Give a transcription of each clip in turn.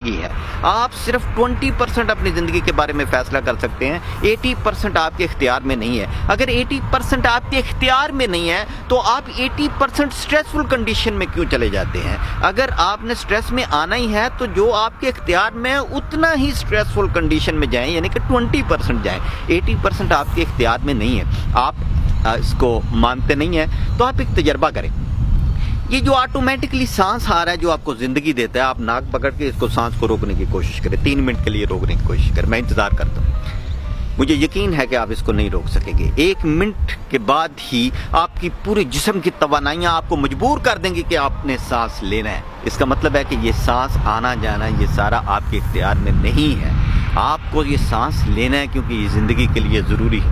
ہے آپ صرف 20% اپنی زندگی کے بارے میں فیصلہ کر سکتے ہیں، 80% آپ کے اختیار میں نہیں ہے۔ اگر 80% آپ کے اختیار میں نہیں ہے تو آپ 80% سٹریسفل کنڈیشن میں کیوں چلے جاتے ہیں؟ اگر آپ نے سٹریس میں آنا ہی ہے تو جو آپ کے اختیار میں ہے اتنا ہی سٹریسفل کنڈیشن میں جائیں، یعنی کہ 20% جائیں۔ 80% آپ کے اختیار میں نہیں ہے، آپ اس کو مانتے نہیں ہیں تو آپ ایک تجربہ کریں۔ یہ جو آٹومیٹکلی سانس آ رہا ہے جو آپ کو زندگی دیتا ہے، آپ ناک پکڑ کے اس کو سانس کو روکنے کی کوشش کریں، 3 منٹ کے لیے روکنے کی کوشش کریں۔ میں انتظار کرتا ہوں، مجھے یقین ہے کہ آپ اس کو نہیں روک سکیں گے۔ 1 منٹ کے بعد ہی آپ کی پورے جسم کی توانائیاں آپ کو مجبور کر دیں گی کہ آپ نے سانس لینا ہے۔ اس کا مطلب ہے کہ یہ سانس آنا جانا یہ سارا آپ کے اختیار میں نہیں ہے، آپ کو یہ سانس لینا ہے کیونکہ یہ زندگی کے لیے ضروری ہے۔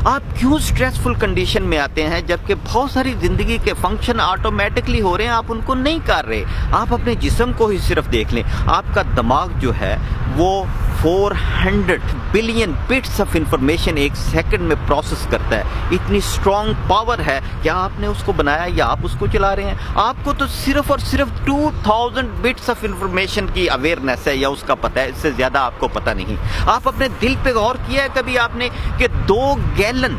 آپ کیوں سٹریسفل کنڈیشن میں آتے ہیں جبکہ بہت ساری زندگی کے فنکشن آٹومیٹکلی ہو رہے ہیں، آپ ان کو نہیں کر رہے؟ آپ اپنے جسم کو ہی صرف دیکھ لیں، آپ کا دماغ جو ہے وہ 400 بلین بٹس آف انفارمیشن ایک سیکنڈ میں پروسیس کرتا ہے۔ اتنی اسٹرانگ پاور ہے، کیا آپ نے اس کو بنایا یا آپ اس کو چلا رہے ہیں؟ آپ کو تو صرف اور صرف 2000 بٹس آف انفارمیشن کی اویئرنیس ہے یا اس کا پتہ ہے، اس سے زیادہ آپ کو پتہ نہیں۔ آپ اپنے دل پہ غور کیا ہے کبھی آپ نے کہ 2 گیلن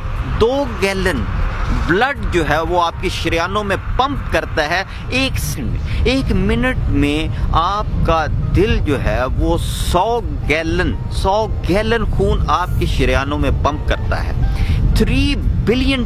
بلڈ جو ہے وہ آپ کی شریانوں میں پمپ کرتا ہے 1 منٹ میں آپ کا دل جو ہے وہ 100 گیلن خون آپ کی شریانوں میں پمپ کرتا ہے۔ 3 بلین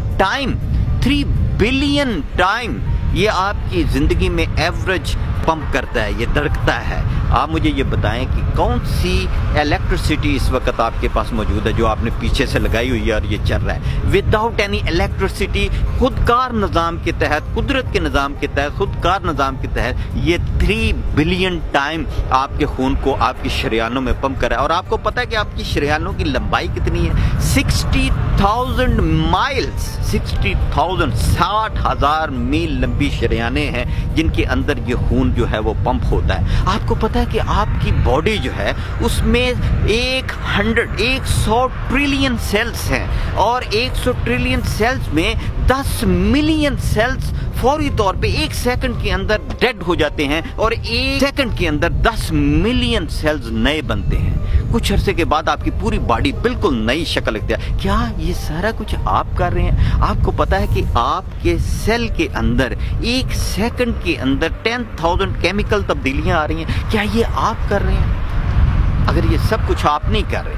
ٹائم یہ آپ کی زندگی میں ایوریج پمپ کرتا ہے، یہ دھڑکتا ہے۔ آپ مجھے یہ بتائیں کہ کون سی الیکٹریسٹی اس وقت آپ کے پاس موجود ہے جو آپ نے پیچھے سے لگائی ہوئی ہے اور یہ چل رہا ہے؟ وداؤٹ اینی الیکٹریسٹی، خودکار نظام کے تحت، قدرت کے نظام کے تحت، خودکار نظام کے تحت یہ 3 بلین ٹائم آپ کے خون کو آپ کی شریانوں میں پمپ کر رہا ہے۔ اور آپ کو پتہ ہے کہ آپ کی شریانوں کی لمبائی کتنی ہے؟ 60,000 مائلز، 60,000 میل لمبی شریانیں ہیں جن کے اندر یہ خون جو ہے وہ پمپ ہوتا ہے۔ آپ کو پتہ ہے کہ آپ کی باڈی جو ہے اس میں 100 ٹریلین سیلز ہیں اور 100 ٹریلین سیلز میں 10 ملین سیلز فوری طور پہ 1 سیکنڈ کے اندر ڈیڈ ہو جاتے ہیں اور 1 سیکنڈ کے اندر 10 ملین سیلز نئے بنتے ہیں۔ کچھ عرصے کے بعد آپ کی پوری باڈی بالکل نئی شکل اختیار۔ کیا یہ سارا کچھ آپ کر رہے ہیں؟ آپ کو پتا ہے کہ آپ کے سیل کے اندر 1 سیکنڈ کے اندر 10,000 کیمیکل تبدیلیاں آ رہی ہیں، کیا یہ آپ کر رہے ہیں؟ اگر یہ سب کچھ آپ نہیں کر رہے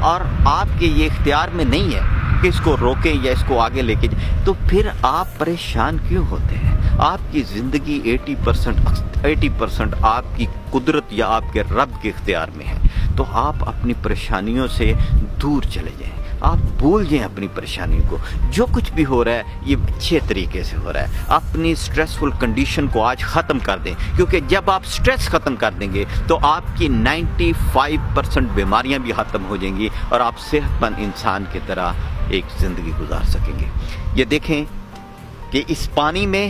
اور آپ کے یہ اختیار میں نہیں ہے کہ اس کو روکیں یا اس کو آگے لے کے جائیں، تو پھر آپ پریشان کیوں ہوتے ہیں؟ آپ کی زندگی 80% آپ کی قدرت یا آپ کے رب کے اختیار میں ہے، تو آپ اپنی پریشانیوں سے دور چلے جائیں، آپ بھول جائیں اپنی پریشانیوں کو۔ جو کچھ بھی ہو رہا ہے یہ اچھے طریقے سے ہو رہا ہے۔ اپنی سٹریسفل کنڈیشن کو آج ختم کر دیں، کیونکہ جب آپ سٹریس ختم کر دیں گے تو آپ کی 95% بیماریاں بھی ختم ہو جائیں گی اور آپ صحت مند انسان کی طرح ایک زندگی گزار سکیں گے۔ یہ دیکھیں کہ اس پانی میں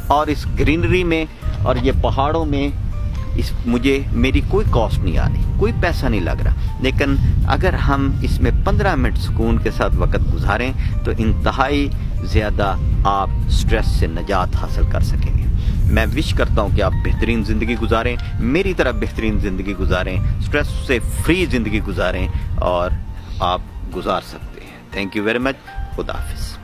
اور اس گرینری میں اور یہ پہاڑوں میں مجھے میری کوئی کاسٹ نہیں آ رہی، کوئی پیسہ نہیں لگ رہا، لیکن اگر ہم اس میں 15 منٹ سکون کے ساتھ وقت گزاریں تو انتہائی زیادہ آپ سٹریس سے نجات حاصل کر سکیں گے۔ میں وش کرتا ہوں کہ آپ بہترین زندگی گزاریں، میری طرح بہترین زندگی گزاریں، سٹریس سے فری زندگی گزاریں، اور آپ گزار سکتے ہیں۔ تھینک یو ویری مچ، خدا حافظ۔